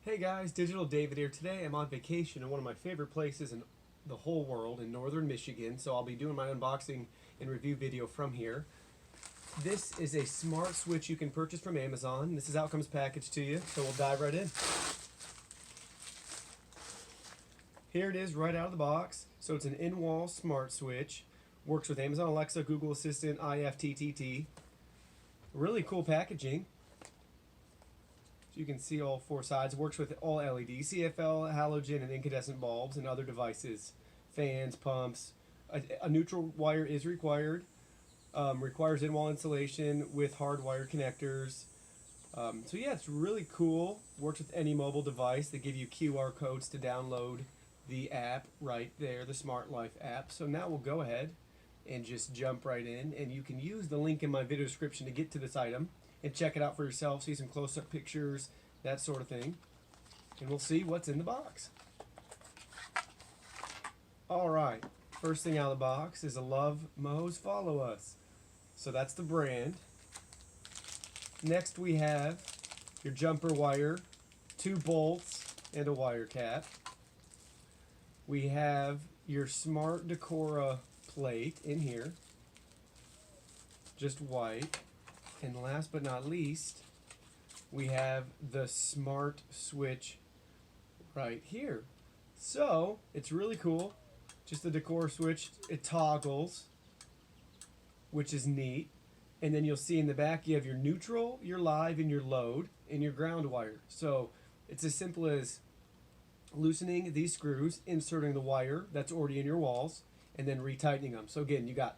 Hey guys, Digital David here. Today I'm on vacation in one of my favorite places in the whole world, in northern Michigan, so I'll be doing my unboxing and review video from here. This is a smart switch you can purchase from Amazon. This is how it comes packaged to you, so we'll dive right in. Here it is right out of the box. So it's an in-wall smart switch. Works with Amazon Alexa, Google Assistant, IFTTT. Really cool packaging. You can see all four sides. Works with all LEDs, CFL, halogen, and incandescent bulbs, and other devices, fans, pumps. A neutral wire is required. Requires in-wall insulation with hardwired connectors. So yeah, it's really cool. Works with any mobile device. They give you QR codes to download the app right there, the Smart Life app. So now we'll go ahead and just jump right in, and you can use the link in my video description to get to this item and check it out for yourself, see some close-up pictures, that sort of thing. And we'll see what's in the box. Alright, first thing out of the box is a Love Moes Follow Us. So that's the brand. Next we have your jumper wire, 2 bolts, and a wire cap. We have your Smart Decora plate in here, just white. And last but not least, we have the smart switch right here. So it's really cool. Just the decor switch. It toggles, which is neat. And then you'll see in the back you have your neutral, your live, and your load, and your ground wire. So it's as simple as loosening these screws, inserting the wire that's already in your walls, and then retightening them. So again, you got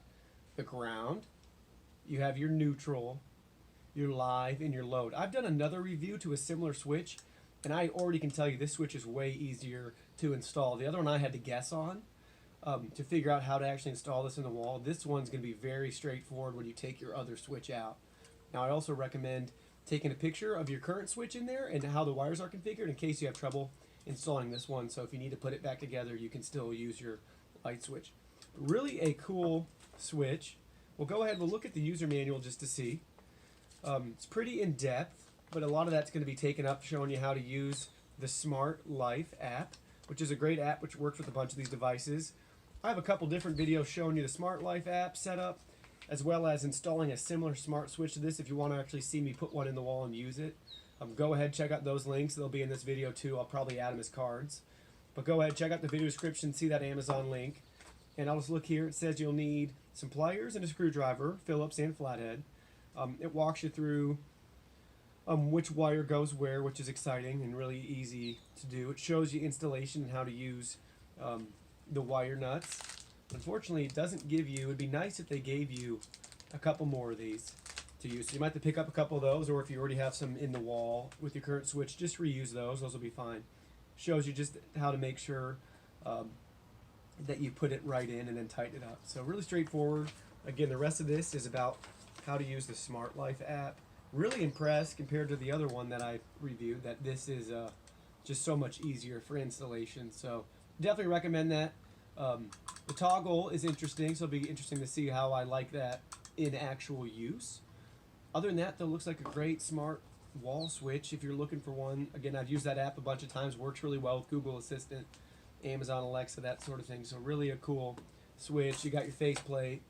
the ground, you have your neutral, your live, and your load. I've done another review to a similar switch, and I already can tell you this switch is way easier to install. The other one I had to guess on to figure out how to actually install this in the wall. This one's going to be very straightforward when you take your other switch out. Now I also recommend taking a picture of your current switch in there and how the wires are configured in case you have trouble installing this one. So if you need to put it back together, you can still use your light switch. Really a cool switch. We'll go ahead and we'll look at the user manual just to see. It's pretty in-depth, but a lot of that's going to be taken up showing you how to use the Smart Life app, which is a great app which works with a bunch of these devices. I have a couple different videos showing you the Smart Life app setup, as well as installing a similar smart switch to this if you want to actually see me put one in the wall and use it. Go ahead, check out those links. They'll be in this video too. I'll probably add them as cards. But go ahead, check out the video description, see that Amazon link. And I'll just look here. It says you'll need some pliers and a screwdriver, Phillips and flathead. It walks you through which wire goes where, which is exciting and really easy to do. It shows you installation and how to use the wire nuts. Unfortunately, it doesn't give you, it'd be nice if they gave you a couple more of these to use. So you might have to pick up a couple of those, or if you already have some in the wall with your current switch, just reuse those. Those will be fine. Shows you just how to make sure that you put it right in and then tighten it up. So really straightforward. Again, the rest of this is about how to use the Smart Life app. Really impressed compared to the other one that I reviewed that this is just so much easier for installation. So definitely recommend that. The toggle is interesting, so it'll be interesting to see how I like that in actual use. Other than that, though, looks like a great smart wall switch if you're looking for one. Again, I've used that app a bunch of times. Works really well with Google Assistant, Amazon Alexa, that sort of thing. So really a cool switch. You got your faceplate,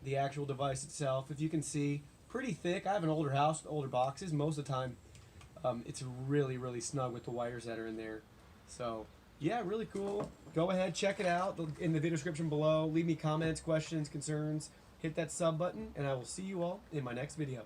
the actual device itself. If you can see, pretty thick. I have an older house with older boxes. Most of the time, it's really, really snug with the wires that are in there. So yeah, really cool. Go ahead, check it out in the video description below. Leave me comments, questions, concerns. Hit that sub button, and I will see you all in my next video.